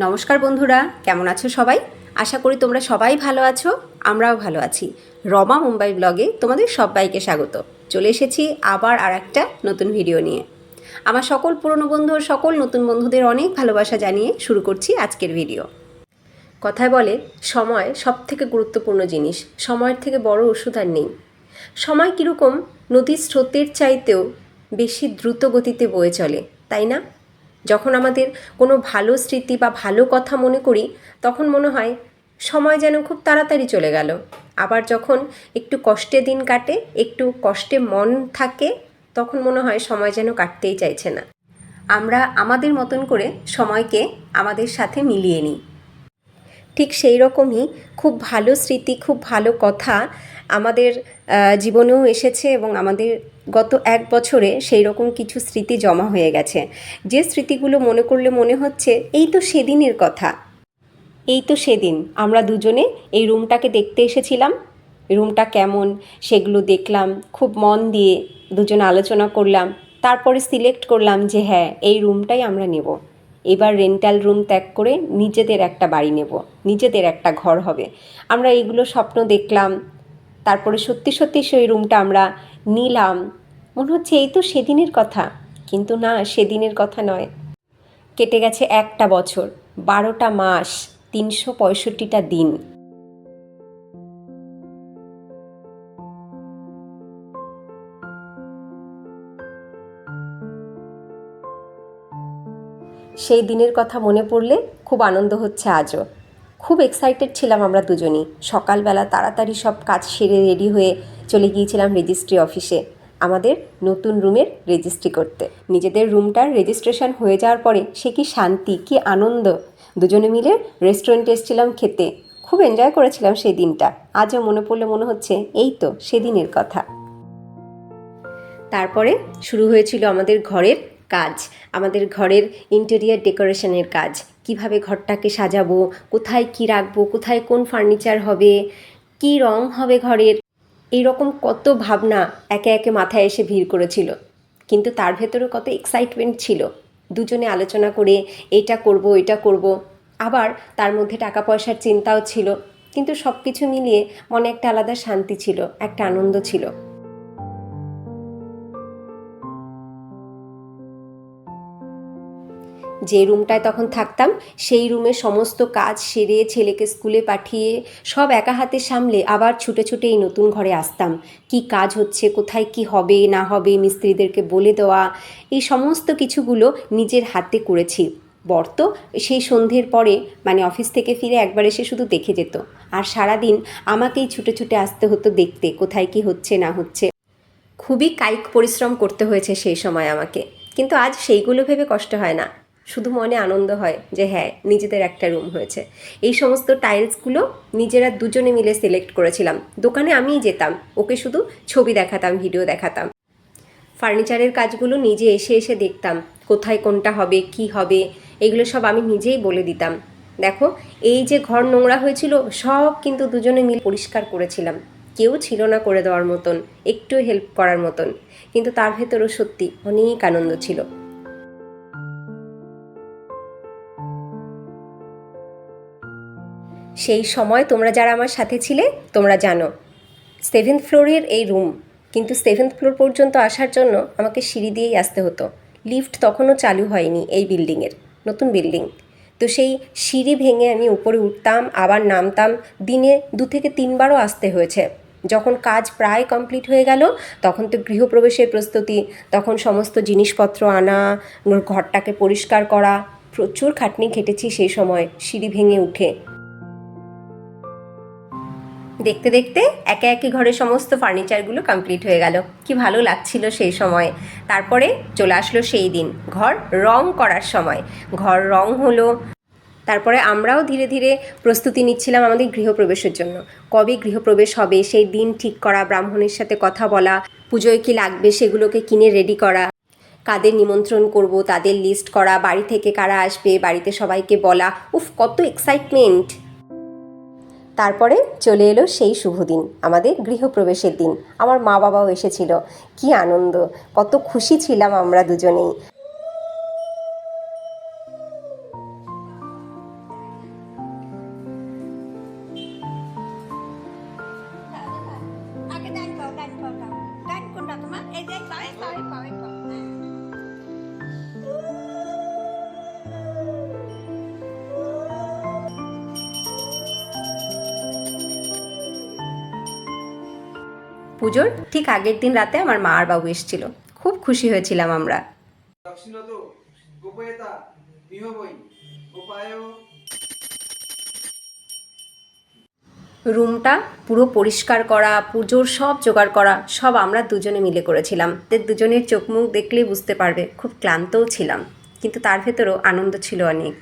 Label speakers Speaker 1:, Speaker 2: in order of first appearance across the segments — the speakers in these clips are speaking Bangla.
Speaker 1: নমস্কার বন্ধুরা, কেমন আছো সবাই? আশা করি তোমরা সবাই ভালো আছো, আমরাও ভালো আছি। রমা মুম্বাই ব্লগে তোমাদের সবাইকে স্বাগত। চলে এসেছি আবার আর একটা নতুন ভিডিও নিয়ে। আমার সকল পুরনো বন্ধু ও সকল নতুন বন্ধুদের অনেক ভালোবাসা জানিয়ে শুরু করছি আজকের ভিডিও। কথায় বলে সময় সবথেকে গুরুত্বপূর্ণ জিনিস, সময়ের থেকে বড় ওষুধ আর নেই। সময় কীরকম নদীর স্রোতের চাইতেও বেশি দ্রুত গতিতে বয়ে চলে, তাই না? যখন আমাদের কোনো ভালো স্মৃতি বা ভালো কথা মনে করি তখন মনে হয় সময় যেন খুব তাড়াতাড়ি চলে গেল। আবার যখন একটু কষ্টে দিন কাটে, একটু কষ্টে মন থাকে, তখন মনে হয় সময় যেন কাটতেই চাইছে না। আমরা আমাদের মতন করে সময়কে আমাদের সাথে মিলিয়ে নিই। ঠিক সেই রকমই খুব ভালো স্মৃতি, খুব ভালো কথা আমাদের জীবনেও এসেছে এবং আমাদের গত এক বছরে সেই রকম কিছু স্মৃতি জমা হয়ে গেছে, যে স্মৃতিগুলো মনে করলে মনে হচ্ছে এই তো সেদিনের কথা। এই তো সেদিন আমরা দুজনে এই রুমটাকে দেখতে এসেছিলাম, রুমটা কেমন সেগুলো দেখলাম, খুব মন দিয়ে দুজনে আলোচনা করলাম, তারপরে সিলেক্ট করলাম যে হ্যাঁ, এই রুমটাই আমরা নেব। এবার রেন্টাল রুম ত্যাগ করে নিজেদের একটা বাড়ি নেব, নিজেদের একটা ঘর হবে। আমরা এইগুলো স্বপ্ন দেখলাম, তারপরে সত্যি সত্যি সেই রুমটা আমরা নিলাম। মনে হচ্ছে এই তো সেদিনের কথা, কিন্তু না, সেদিনের কথা নয়। কেটে গেছে একটা বছর, 12টা মাস, 365টা দিন। সেই দিনের কথা মনে পড়লে খুব আনন্দ হচ্ছে আজও। খুব এক্সাইটেড ছিলাম আমরা দুজনই। সকালবেলা তাড়াতাড়ি সব কাজ সেরে রেডি হয়ে চলে গিয়েছিলাম রেজিস্ট্রি অফিসে আমাদের নতুন রুমের রেজিস্ট্রি করতে। নিজেদের রুমটার রেজিস্ট্রেশন হয়ে যাওয়ার পরে সে কি শান্তি, কি আনন্দ! দুজনে মিলে রেস্টুরেন্টে এসেছিলাম খেতে, খুব এনজয় করেছিলাম সেই দিনটা। আজও মনে পড়লে মনে হচ্ছে এই তো সেদিনের কথা। তারপরে শুরু হয়েছিল আমাদের ঘরের কাজ, আমাদের ঘরের ইন্টেরিয়ার ডেকোরেশনের কাজ। কিভাবে ঘরটাকে সাজাবো, কোথায় কি রাখবো, কোথায় কোন ফার্নিচার হবে, কি রং হবে ঘরের, এইরকম কত ভাবনা একে একে মাথায় এসে ভিড় করেছিল। কিন্তু তার ভেতরে কত এক্সাইটমেন্ট ছিল। দুজনে আলোচনা করে এটা করব, এটা করব। আবার তার মধ্যে টাকা পয়সার চিন্তাও ছিল, কিন্তু সব কিছু মিলিয়ে মনে একটা আলাদা শান্তি ছিল, একটা আনন্দ ছিল। যে রুমটায় তখন থাকতাম সেই রুমে সমস্ত কাজ সেরে ছেলেকে স্কুলে পাঠিয়ে সব একা হাতে সামলে আবার ছুটে ছুটে এই নতুন ঘরে আসতাম। কি কাজ হচ্ছে, কোথায় কি হবে না হবে মিস্ত্রিদেরকে বলে দেওয়া, এই সমস্ত কিছুগুলো নিজের হাতে করেছি। বর তো সেই সন্ধ্যের পরে মানে অফিস থেকে ফিরে একবার এসে শুধু দেখে যেত, আর সারাদিন আমাকেই ছুটে ছুটে আসতে হতো দেখতে কোথায় কি হচ্ছে না হচ্ছে। খুবই কায়িক পরিশ্রম করতে হয়েছে সেই সময় আমাকে, কিন্তু আজ সেইগুলো ভেবে কষ্ট হয় না, শুধু মনে আনন্দ হয় যে হ্যাঁ, নিজেদের একটা রুম হয়েছে। এই সমস্ত টাইলসগুলো নিজেরা দুজনে মিলে সিলেক্ট করেছিলাম। দোকানে আমিই যেতাম, ওকে শুধু ছবি দেখাতাম, ভিডিও দেখাতাম। ফার্নিচারের কাজগুলো নিজে এসে এসে দেখতাম, কোথায় কোনটা হবে, কি হবে, এগুলো সব আমি নিজেই বলে দিতাম। দেখো, এই যে ঘর নোংরা হয়েছিল সব কিন্তু দুজনে মিলে পরিষ্কার করেছিলাম। কেউ ছিল না করে দেওয়ার মতন, একটু হেল্প করার মতন, কিন্তু তার ভেতরও সত্যি অনেক আনন্দ ছিল। সেই সময় তোমরা যারা আমার সাথে ছিলে তোমরা জানো 7th ফ্লোরের এই রুম, কিন্তু 7th ফ্লোর পর্যন্ত আসার জন্য আমাকে সিঁড়ি দিয়েই আসতে হতো। লিফট তখনও চালু হয়নি এই বিল্ডিংয়ের, নতুন বিল্ডিং। তো সেই সিঁড়ি ভেঙে আমি উপরে উঠতাম, আবার নামতাম, দিনে 2 থেকে 3 বারও আসতে হয়েছে। যখন কাজ প্রায় কমপ্লিট হয়ে গেল তখন তো গৃহপ্রবেশের প্রস্তুতি, তখন সমস্ত জিনিসপত্র আনা, ঘরটাকে পরিষ্কার করা, প্রচুর খাটনি খেটেছি সেই সময় সিঁড়ি ভেঙে উঠে। দেখতে দেখতে একে একে ঘরের সমস্ত ফার্নিচারগুলো কমপ্লিট হয়ে গেল, কি ভালো লাগছিল সেই সময়। তারপরে চলে আসলো সেই দিন, ঘর রং করার সময়। ঘর রং হলো, তারপরে আমরাও ধীরে ধীরে প্রস্তুতি নিচ্ছিলাম আমাদের গৃহপ্রবেশের জন্য। কবে গৃহপ্রবেশ হবে সেই দিন ঠিক করা, ব্রাহ্মণের সাথে কথা বলা, পুজোয় কি লাগবে সেগুলোকে কিনে রেডি করা, কাদের নিমন্ত্রণ করব তাদের লিস্ট করা, বাড়ি থেকে কারা আসবে বাড়িতে সবাইকে বলা, উফ কত এক্সাইটমেন্ট। তারপরে চলে এলো সেই শুভ দিন, আমাদের গৃহপ্রবেশের দিন। আমার মা বাবাও এসেছিল, কি আনন্দ, কত খুশি ছিলাম আমরা দুজনেই। পুজোর ঠিক আগের দিন রাতে আমার মা আর বাবু এসেছিল, খুব খুশি হয়েছিলাম আমরা। রুমটা পুরো পরিষ্কার করা, পুজোর সব জোগাড় করা সব আমরা দুজনে মিলে করেছিলাম। দুজনের চোখ মুখ দেখলেই বুঝতে পারবে খুব ক্লান্তও ছিলাম, কিন্তু তার ভেতরেও আনন্দ ছিল অনেক।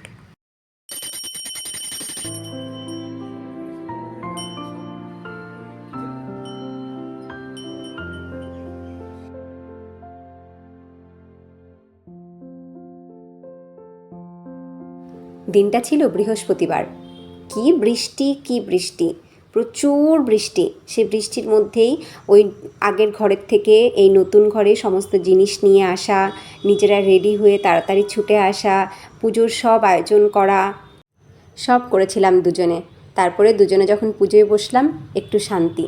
Speaker 1: দিনটা ছিল বৃহস্পতিবার। কি বৃষ্টি, কি বৃষ্টি, প্রচুর বৃষ্টি। সেই বৃষ্টির মধ্যেই ওই আগের ঘরের থেকে এই নতুন ঘরে সমস্ত জিনিস নিয়ে আসা, নিজেরা রেডি হয়ে তাড়াতাড়ি ছুটে আসা, পুজোর সব আয়োজন করা, সব করেছিলাম দুজনে। তারপরে দুজনে যখন পুজোয় বসলাম একটু শান্তি।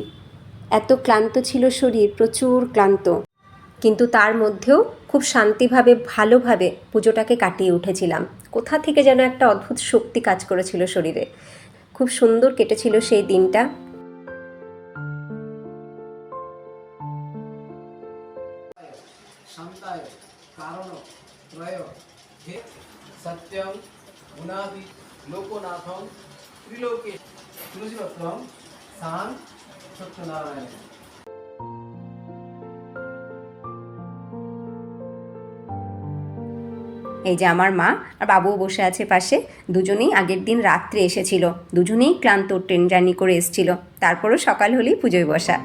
Speaker 1: এত ক্লান্ত ছিল শরীর, প্রচুর ক্লান্ত, কিন্তু তার মধ্যেও খুব শান্তিভাবে ভালোভাবে পুজোটাকে কাটিয়ে উঠেছিলাম। কোথা থেকে যেন একটা অদ্ভুত শক্তি কাজ করেছিল শরীরে। খুব সুন্দর কেটেছিল সেই দিনটা।
Speaker 2: সত্যং গুণাদি লোকনাথং ত্রিলোকে তুলসীপত্রং সাং সত্যনারায়ণ।
Speaker 1: এই যে আমার মা আর বাবুও বসে আছে পাশে। দুজনেই আগের দিন রাত্রে এসেছিল, দুজনেই ক্লান্ত, ট্রেন জার্নি করে এসেছিল। তারপরও সকাল হলেই পুজোয় বসা।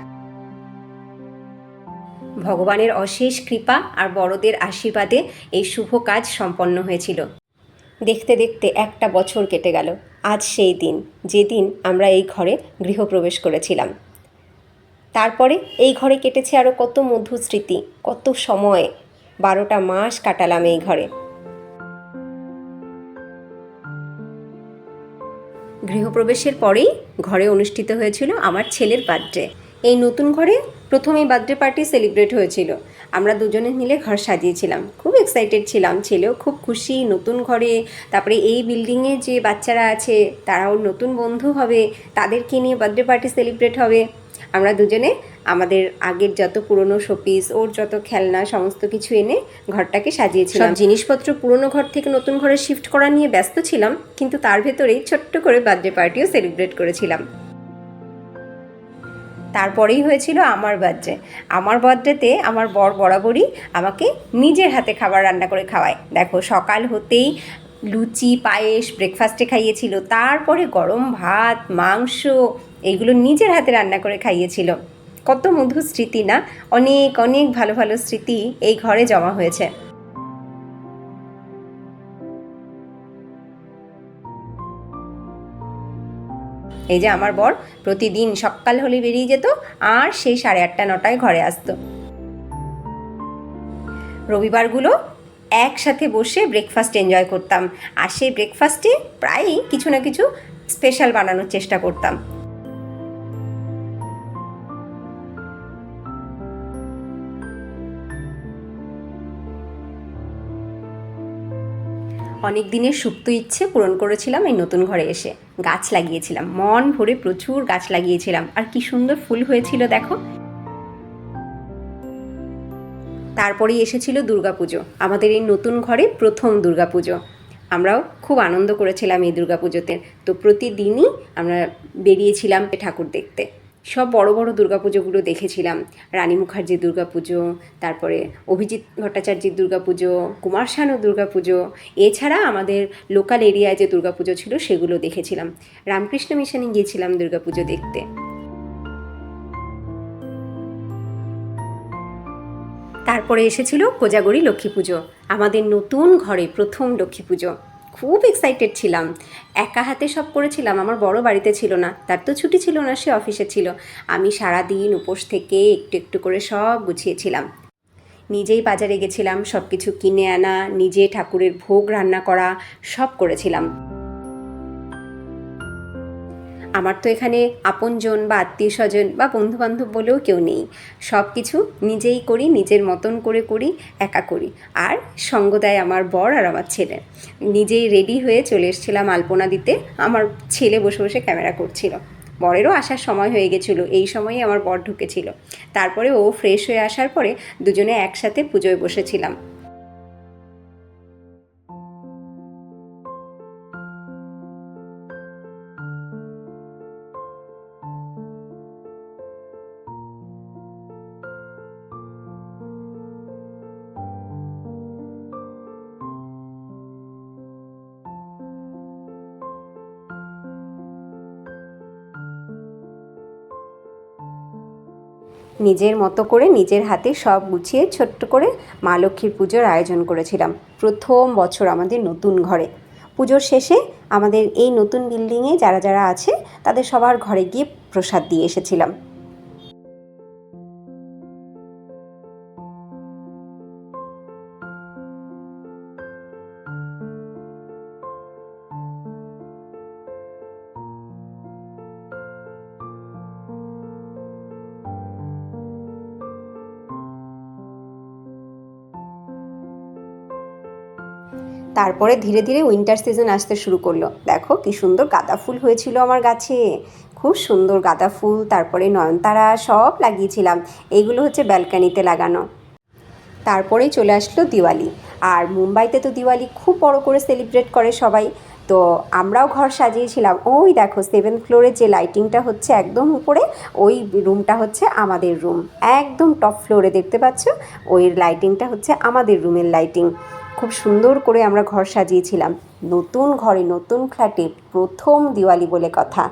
Speaker 1: ভগবানের অশেষ কৃপা আর বড়দের আশীর্বাদে এই শুভ কাজ সম্পন্ন হয়েছিল। দেখতে দেখতে একটা বছর কেটে গেল। আজ সেই দিন, যেদিন আমরা এই ঘরে গৃহপ্রবেশ করেছিলাম। তারপরে এই ঘরে কেটেছে আরও কত মধুর স্মৃতি, কত সময়। 12টা মাস কাটালাম এই ঘরে। গৃহপ্রবেশের পরেই ঘরে অনুষ্ঠিত হয়েছিল আমার ছেলের বার্থডে। এই নতুন ঘরে প্রথমেই বার্থডে পার্টি সেলিব্রেট হয়েছিল। আমরা দুজনে মিলে ঘর সাজিয়েছিলাম, খুব এক্সাইটেড ছিলাম। ছেলেও খুব খুশি নতুন ঘরে। তারপরে এই বিল্ডিংয়ে যে বাচ্চারা আছে তারাও নতুন বন্ধু হবে, তাদেরকে নিয়ে বার্থডে পার্টি সেলিব্রেট হবে। আমরা দুজনে আমাদের আগের যত পুরনো শোপিস, ওর যত খেলনা, সমস্ত কিছু এনে ঘরটাকে সাজিয়েছিলাম। সব জিনিসপত্র পুরনো ঘর থেকে নতুন ঘরে শিফট করা নিয়ে ব্যস্ত ছিলাম, কিন্তু তার ভেতরেই ছোট্ট করে বার্থডে পার্টিও সেলিব্রেট করেছিলাম। তারপরেই হয়েছিল আমার বার্থডে। আমার বার্থডেতে আমার বর বরাবরই আমাকে নিজের হাতে খাবার রান্না করে খাওয়ায়। দেখো, সকাল হতেই লুচি, পায়েস ব্রেকফাস্টে খাইয়েছিল, তারপরে গরম ভাত, মাংস, এইগুলো নিজের হাতে রান্না করে খাইয়েছিল। কত মধুর স্মৃতি না, অনেক অনেক ভালো ভালো স্মৃতি এই ঘরে জমা হয়েছে। এই যে আমার বর প্রতিদিন সকাল হলে বেরিয়ে যেত, আর সেই 8:30 9টায় ঘরে আসতো। রবিবারগুলো একসাথে বসে ব্রেকফাস্ট এনজয় করতাম, আর সেই ব্রেকফাস্টে প্রায়ই কিছু না কিছু স্পেশাল বানানোর চেষ্টা করতাম। অনেক দিনের সুপ্ত ইচ্ছে পূরণ করেছিলাম এই নতুন ঘরে এসে। গাছ লাগিয়েছিলাম, মন ভরে প্রচুর গাছ লাগিয়েছিলাম, আর কি সুন্দর ফুল হয়েছিল দেখো। তারপরেই এসেছিল দুর্গাপুজো, আমাদের এই নতুন ঘরে প্রথম দুর্গাপুজো। আমরাও খুব আনন্দ করেছিলাম এই দুর্গাপুজোতে। তো প্রতিদিনই আমরা বেরিয়েছিলাম ঠাকুর দেখতে। সব বড় বড় দুর্গাপুজোগুলো দেখেছিলাম। রানী মুখার্জির দুর্গাপুজো, তারপরে অভিজিৎ ভট্টাচার্যের দুর্গাপুজো, কুমার শানুর দুর্গাপুজো, এছাড়া আমাদের লোকাল এরিয়ায় যে দুর্গাপুজো ছিল সেগুলো দেখেছিলাম। রামকৃষ্ণ মিশনে গিয়েছিলাম দুর্গাপুজো দেখতে। তারপরে এসেছিল কোজাগরি লক্ষ্মী পুজো, আমাদের নতুন ঘরে প্রথম লক্ষ্মী পুজো। খুব এক্সাইটেড ছিলাম, একা হাতে সব করেছিলাম। আমার বড় বাড়িতে ছিল না, তার তো ছুটি ছিল না, সে অফিসে ছিল। আমি সারাদিন উপোস থেকে একটু একটু করে সব গুছিয়েছিলাম। নিজেই বাজারে গেছিলাম, সব কিছু কিনে আনা, নিজে ঠাকুরের ভোগ রান্না করা, সব করেছিলাম। আমার তো এখানে আপনজন বা আত্মীয় স্বজন বা বন্ধুবান্ধব বলেও কেউ নেই। সব কিছু নিজেই করি, নিজের মতন করে করি, একা করি। আর সঙ্গ দেয় আমার বর আর আমার ছেলে। নিজেই রেডি হয়ে চলে এসেছিলাম আলপনা দিতে, আমার ছেলে বসে বসে ক্যামেরা করছিল। বরেরও আসার সময় হয়ে গেছিলো, এই সময়ে আমার বর ঢুকেছিল। তারপরে ও ফ্রেশ হয়ে আসার পরে দুজনে একসাথে পুজোয় বসেছিলাম। নিজের মতো করে নিজের হাতে সব গুছিয়ে ছোট্ট করে মা লক্ষ্মীর পুজোর আয়োজন করেছিলাম প্রথম বছর আমাদের নতুন ঘরে। পুজোর শেষে আমাদের এই নতুন বিল্ডিংয়ে যারা যারা আছে তাদের সবার ঘরে গিয়ে প্রসাদ দিয়ে এসেছিলাম। তারপরে ধীরে ধীরে উইন্টার সিজন আসতে শুরু করলো। দেখো কি সুন্দর গাঁদা ফুল হয়েছিল আমার গাছে, খুব সুন্দর গাঁদা ফুল, তারপরে নয়নতারা সব লাগিয়েছিলাম। এইগুলো হচ্ছে ব্যালকানিতে লাগানো। তারপরেই চলে আসলো দিওয়ালি। আর মুম্বাইতে তো দিওয়ালি খুব বড় করে সেলিব্রেট করে সবাই, তো আমরাও ঘর সাজিয়েছিলাম। ওই দেখো 7th ফ্লোরের যে লাইটিংটা হচ্ছে একদম উপরে, ওই রুমটা হচ্ছে আমাদের রুম। একদম টপ ফ্লোরে দেখতে পাচ্ছ ওই লাইটিংটা হচ্ছে আমাদের রুমের লাইটিং। খুব সুন্দর করে আমরা ঘর সাজিয়েছিলাম। নতুন ঘরে নতুন ফ্ল্যাটে প্রথম দিওয়ালি বলে কথা।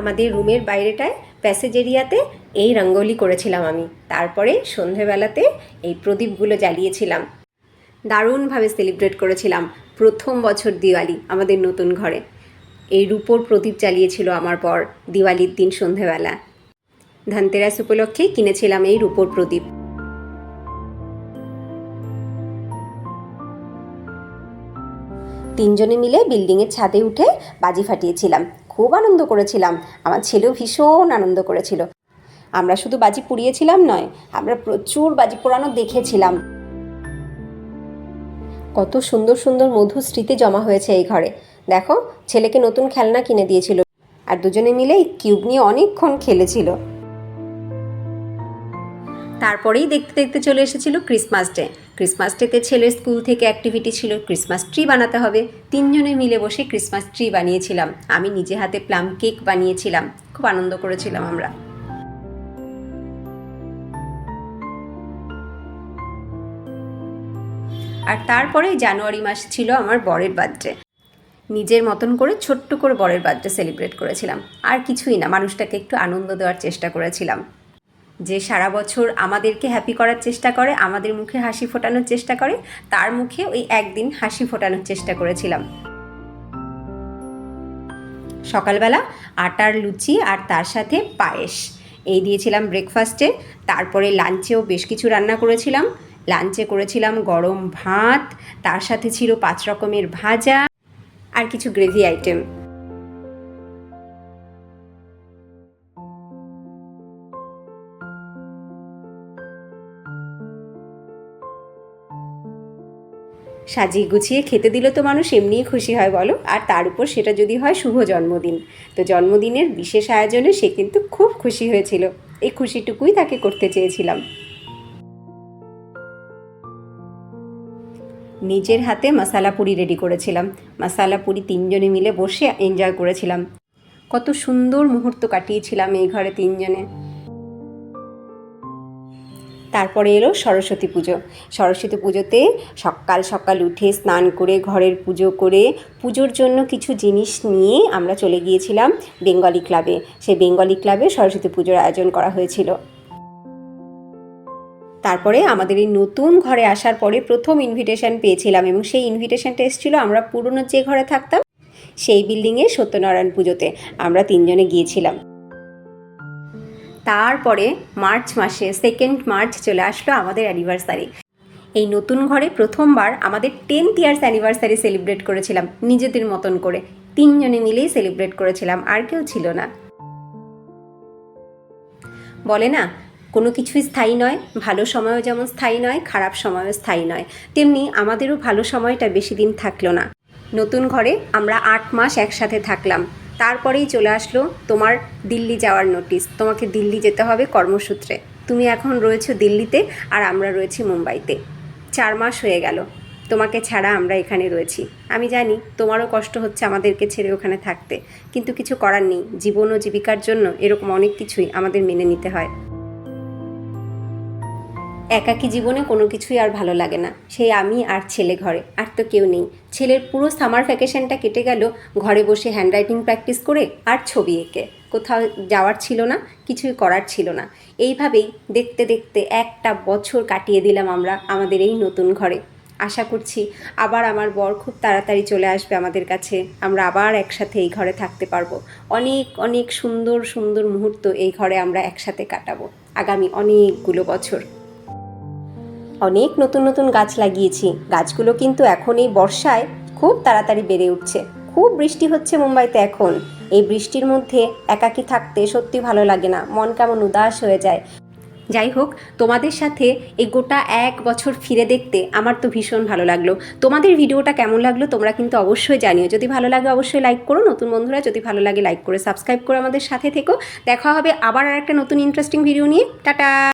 Speaker 1: আমাদের রুমের বাইরেটায় প্যাসেজ এরিয়াতে এই রঙ্গোলি করেছিলাম আমি। তারপরে সন্ধেবেলাতে এই প্রদীপগুলো জ্বালিয়েছিলাম। দারুণভাবে সেলিব্রেট করেছিলাম প্রথম বছর দিওয়ালি আমাদের নতুন ঘরে। এই রূপোর প্রদীপ জ্বালিয়েছিল আমার বর দিওয়ালির দিন সন্ধেবেলা। ধনতেরাস উপলক্ষে কিনেছিলাম এই রূপোর প্রদীপ। তিনজনে মিলে বিল্ডিংয়ের ছাদে উঠে বাজি ফাটিয়েছিলাম, খুব আনন্দ করেছিলাম। আমার ছেলেও ভীষণ আনন্দ করেছিল। আমরা শুধু বাজি পুড়িয়েছিলাম নয়, আমরা প্রচুর বাজি পোড়ানো দেখেছিলাম। কত সুন্দর সুন্দর মধুর স্মৃতি জমা হয়েছে এই ঘরে। দেখো ছেলেকে নতুন খেলনা কিনে দিয়েছিল, আর দুজনে মিলে এই কিউব নিয়ে অনেকক্ষণ খেলেছিল। তারপরেই দেখতে দেখতে চলে এসেছিল ক্রিসমাস ডে। ক্রিসমাস ডেতে ছেলের স্কুল থেকে অ্যাক্টিভিটি ছিল ক্রিসমাস ট্রি বানাতে হবে। তিনজনে মিলে বসে ক্রিসমাস ট্রি বানিয়েছিলাম। আমি নিজে হাতে প্লাম কেক বানিয়েছিলাম, খুব আনন্দ করেছিলাম আমরা। আর তারপরে জানুয়ারি মাস ছিল আমার বরের বার্থডে। নিজের মতন করে ছোট্ট করে বরের বার্থডে সেলিব্রেট করেছিলাম। আর কিছুই না, মানুষটাকে একটু আনন্দ দেওয়ার চেষ্টা করেছিলাম। যে সারা বছর আমাদেরকে হ্যাপি করার চেষ্টা করে, আমাদের মুখে হাসি ফোটানোর চেষ্টা করে, তার মুখে ওই একদিন হাসি ফোটানোর চেষ্টা করেছিলাম। সকালবেলা আটার লুচি আর তার সাথে পায়েস এই দিয়েছিলাম ব্রেকফাস্টে। তারপরে লাঞ্চেও বেশ কিছু রান্না করেছিলাম। লাঞ্চে করেছিলাম গরম ভাত, তার সাথে ছিল 5 রকমের ভাজা আর কিছু গ্রেভি আইটেম। সাজিয়ে গুছিয়ে খেতে দিলে তো মানুষ এমনিই খুশি হয় বলো, আর তার উপর সেটা যদি হয় শুভ জন্মদিন। তো জন্মদিনের বিশেষ আয়োজনে সে কিন্তু খুব খুশি হয়েছিল। এই খুশিটুকুই তাকে করতে চেয়েছিলাম। নিজের হাতে মশালা পুরি রেডি করেছিলাম। মশালা পুরি 3 জনে মিলে বসে এনজয় করেছিলাম। কত সুন্দর মুহূর্ত কাটিয়েছিলাম এই ঘরে 3 জনে। তারপরে এলো সরস্বতী পুজো। সরস্বতী পুজোতে সকাল সকাল উঠে স্নান করে ঘরের পুজো করে পুজোর জন্য কিছু জিনিস নিয়ে আমরা চলে গিয়েছিলাম বেঙ্গলি ক্লাবে। সেই বেঙ্গলি ক্লাবে সরস্বতী পুজোর আয়োজন করা হয়েছিল। তারপরে আমাদের এই নতুন ঘরে আসার পরে প্রথম ইনভিটেশন পেয়েছিলাম, এবং সেই ইনভিটেশনটা এসেছিলো আমরা পুরনো যে ঘরে থাকতাম সেই বিল্ডিংয়ে সত্যনারায়ণ পুজোতে আমরা 3 জনে গিয়েছিলাম। তারপরে মার্চ মাসে 2 মার্চ চলে আসলো আমাদের অ্যানিভার্সারি। এই নতুন ঘরে প্রথমবার আমাদের 10th ইয়ার্স অ্যানিভার্সারি সেলিব্রেট করেছিলাম নিজেদের মতন করে। 3 জনে মিলেই সেলিব্রেট করেছিলাম, আর কেউ ছিল না। বলে না, কোনো কিছুই স্থায়ী নয়, ভালো সময়ও যেমন স্থায়ী নয়, খারাপ সময়ও স্থায়ী নয়, তেমনি আমাদেরও ভালো সময়টা বেশি দিন থাকলো না। নতুন ঘরে আমরা 8 মাস একসাথে থাকলাম। তারপরেই চলে আসলো তোমার দিল্লি যাওয়ার নোটিশ। তোমাকে দিল্লি যেতে হবে কর্মসূত্রে। তুমি এখন রয়েছো দিল্লিতে, আর আমরা রয়েছি মুম্বাইতে। 4 মাস হয়ে গেল তোমাকে ছাড়া আমরা এখানে রয়েছি। আমি জানি তোমারও কষ্ট হচ্ছে আমাদেরকে ছেড়ে ওখানে থাকতে, কিন্তু কিছু করার নেই। জীবন ও জীবিকার জন্য এরকম অনেক কিছুই আমাদের মেনে নিতে হয়। একাকী জীবনে কোনো কিছুই আর ভালো লাগে না। সেই আমি আর ছেলে ঘরে, আর তো কেউ নেই। ছেলের পুরো সামার ভ্যাকেশনটা কেটে গেল ঘরে বসে হ্যান্ডরাইটিং প্র্যাকটিস করে আর ছবি এঁকে। কোথাও যাওয়ার ছিল না, কিছুই করার ছিল না। এইভাবেই দেখতে দেখতে একটা বছর কাটিয়ে দিলাম আমরা আমাদের এই নতুন ঘরে। আশা করছি আবার আমার বর খুব তাড়াতাড়ি চলে আসবে আমাদের কাছে। আমরা আবার একসাথে এই ঘরে থাকতে পারবো। অনেক অনেক সুন্দর সুন্দর মুহূর্ত এই ঘরে আমরা একসাথে কাটাবো আগামী অনেকগুলো বছর। অনেক নতুন নতুন গাছ লাগিয়েছি। গাছগুলো কিন্তু এখন এই বর্ষায় খুব তাড়াতাড়ি বেড়ে উঠছে। খুব বৃষ্টি হচ্ছে মুম্বাইতে এখন। এই বৃষ্টির মধ্যে একাকী থাকতে সত্যি ভালো লাগে না, মন কেমন উদাস হয়ে যায়। যাই হোক, তোমাদের সাথে এই গোটা 1 বছর ফিরে দেখতে আমার তো ভীষণ ভালো লাগলো। তোমাদের ভিডিওটা কেমন লাগলো তোমরা কিন্তু অবশ্যই জানিও। যদি ভালো লাগে অবশ্যই লাইক করো। নতুন বন্ধুরা যদি ভালো লাগে লাইক করে সাবস্ক্রাইব করে আমাদের সাথে থেকো। দেখা হবে আবার আর একটা নতুন ইন্টারেস্টিং ভিডিও নিয়ে। টাটা।